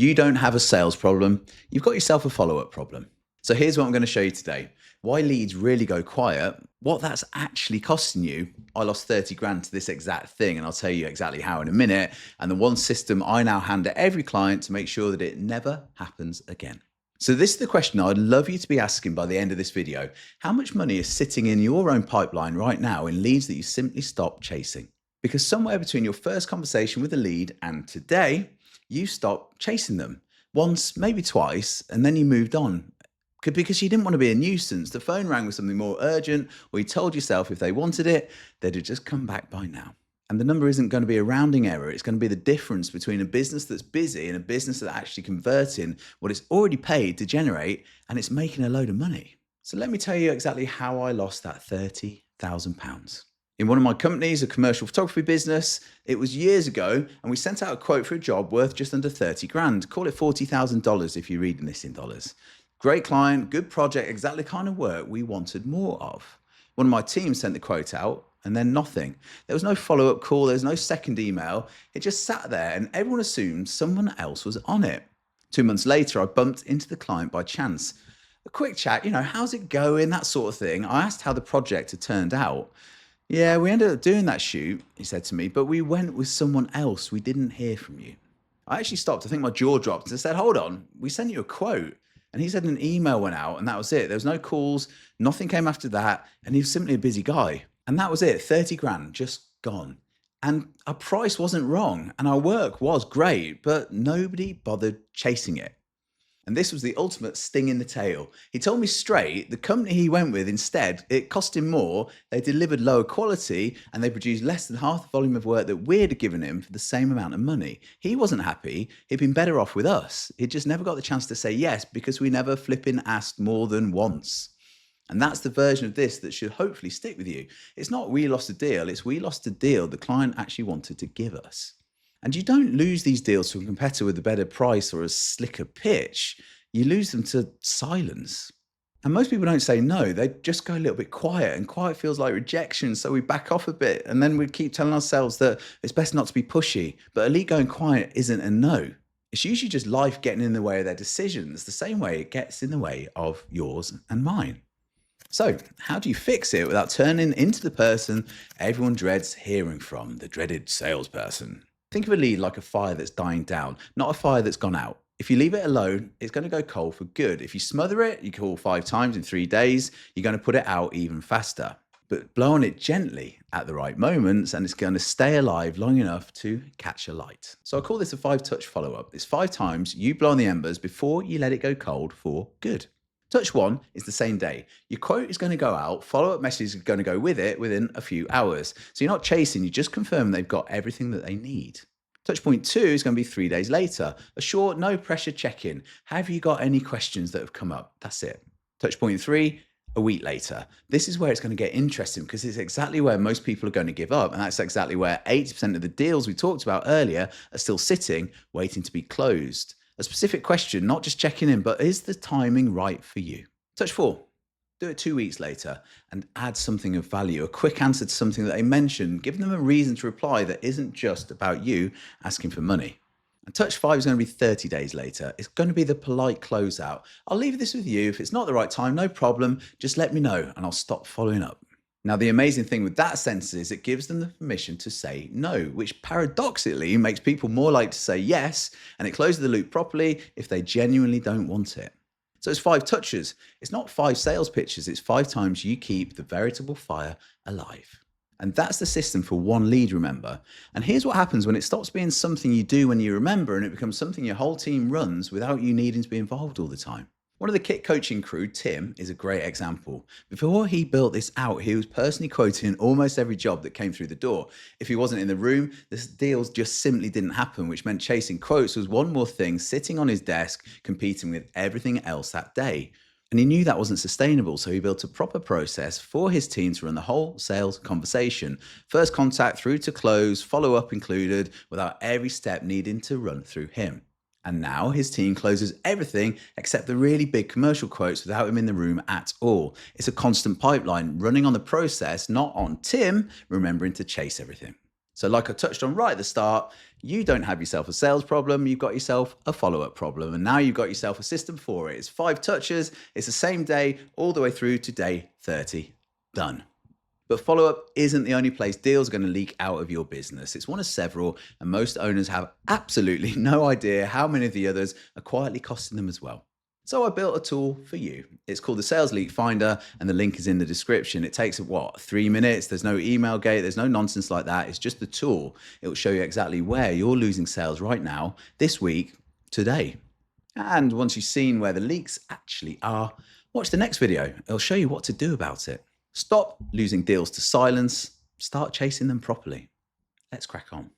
You don't have a sales problem, you've got yourself a follow-up problem. So here's what I'm going to show you today. Why leads really go quiet, what that's actually costing you. I lost 30 grand to this exact thing, and I'll tell you exactly how in a minute, and the one system I now hand to every client to make sure that it never happens again. So this is the question I'd love you to be asking by the end of this video. How much money is sitting in your own pipeline right now in leads that you simply stop chasing? Because somewhere between your first conversation with a lead and today, you stopped chasing them. Once, maybe twice, and then you moved on. Because you didn't want to be a nuisance. The phone rang with something more urgent, or you told yourself if they wanted it, they'd have just come back by now. And the number isn't going to be a rounding error. It's going to be the difference between a business that's busy and a business that's actually converting what it's already paid to generate, and it's making a load of money. So let me tell you exactly how I lost that £30,000. In one of my companies, a commercial photography business, it was years ago, and we sent out a quote for a job worth just under 30 grand. Call it $40,000 if you're reading this in dollars. Great client, good project, exactly the kind of work we wanted more of. One of my team sent the quote out, and then nothing. There was no follow-up call, there was no second email. It just sat there, and everyone assumed someone else was on it. 2 months later, I bumped into the client by chance. A quick chat, how's it going, that sort of thing. I asked how the project had turned out. Yeah, we ended up doing that shoot, he said to me, but we went with someone else. We didn't hear from you. I actually stopped. I think my jaw dropped and I said, hold on, we sent you a quote. And he said an email went out and that was it. There was no calls, nothing came after that. And he was simply a busy guy. And that was it, 30 grand, just gone. And our price wasn't wrong and our work was great, but nobody bothered chasing it. And this was the ultimate sting in the tail. He told me straight, the company he went with instead, it cost him more, they delivered lower quality, and they produced less than half the volume of work that we'd given him for the same amount of money. He wasn't happy. He'd been better off with us. He'd just never got the chance to say yes because we never flipping asked more than once. And that's the version of this that should hopefully stick with you. It's not we lost a deal, it's we lost a deal the client actually wanted to give us. And you don't lose these deals to a competitor with a better price or a slicker pitch. You lose them to silence. And most people don't say no, they just go a little bit quiet, and quiet feels like rejection. So we back off a bit, and then we keep telling ourselves that it's best not to be pushy. But elite going quiet isn't a no. It's usually just life getting in the way of their decisions, the same way it gets in the way of yours and mine. So how do you fix it without turning into the person everyone dreads hearing from, the dreaded salesperson? Think of a lead like a fire that's dying down, not a fire that's gone out. If you leave it alone, it's going to go cold for good. If you smother it, you call 5 times in 3 days, you're going to put it out even faster. But blow on it gently at the right moments, and it's going to stay alive long enough to catch a light. So I call this a 5-touch follow-up. It's 5 times you blow on the embers before you let it go cold for good. Touch 1 is the same day. Your quote is going to go out, follow-up message is going to go with it within a few hours. So you're not chasing, you just confirm they've got everything that they need. Touch point 2 is going to be 3 days later. A short, no pressure check-in. Have you got any questions that have come up? That's it. Touch point 3, a week later. This is where it's going to get interesting because it's exactly where most people are going to give up. And that's exactly where 80% of the deals we talked about earlier are still sitting, waiting to be closed. A specific question, not just checking in, but is the timing right for you? Touch 4, do it 2 weeks later and add something of value, a quick answer to something that they mentioned, give them a reason to reply that isn't just about you asking for money. And touch 5 is going to be 30 days later. It's going to be the polite closeout. I'll leave this with you. If it's not the right time, no problem. Just let me know and I'll stop following up. Now, the amazing thing with that sentence is it gives them the permission to say no, which paradoxically makes people more likely to say yes, and it closes the loop properly if they genuinely don't want it. So it's 5 touches. It's not 5 sales pitches. It's 5 times you keep the veritable fire alive. And that's the system for one lead, remember. And here's what happens when it stops being something you do when you remember and it becomes something your whole team runs without you needing to be involved all the time. One of the K.I.T coaching crew, Tim, is a great example. Before he built this out, he was personally quoting almost every job that came through the door. If he wasn't in the room, the deals just simply didn't happen, which meant chasing quotes was one more thing sitting on his desk, competing with everything else that day. And he knew that wasn't sustainable, so he built a proper process for his team to run the whole sales conversation. First contact through to close, follow-up included, without every step needing to run through him. And now his team closes everything except the really big commercial quotes without him in the room at all. It's a constant pipeline running on the process, not on Tim remembering to chase everything. So like I touched on right at the start, you don't have yourself a sales problem, you've got yourself a follow-up problem. And now you've got yourself a system for it. It's 5 touches, it's the same day, all the way through to day 30. Done. But follow-up isn't the only place deals are going to leak out of your business. It's one of several, and most owners have absolutely no idea how many of the others are quietly costing them as well. So I built a tool for you. It's called the Sales Leak Finder, and the link is in the description. It takes, 3 minutes? There's no email gate. There's no nonsense like that. It's just the tool. It will show you exactly where you're losing sales right now, this week, today. And once you've seen where the leaks actually are, watch the next video. It'll show you what to do about it. Stop losing deals to silence. Start chasing them properly. Let's crack on.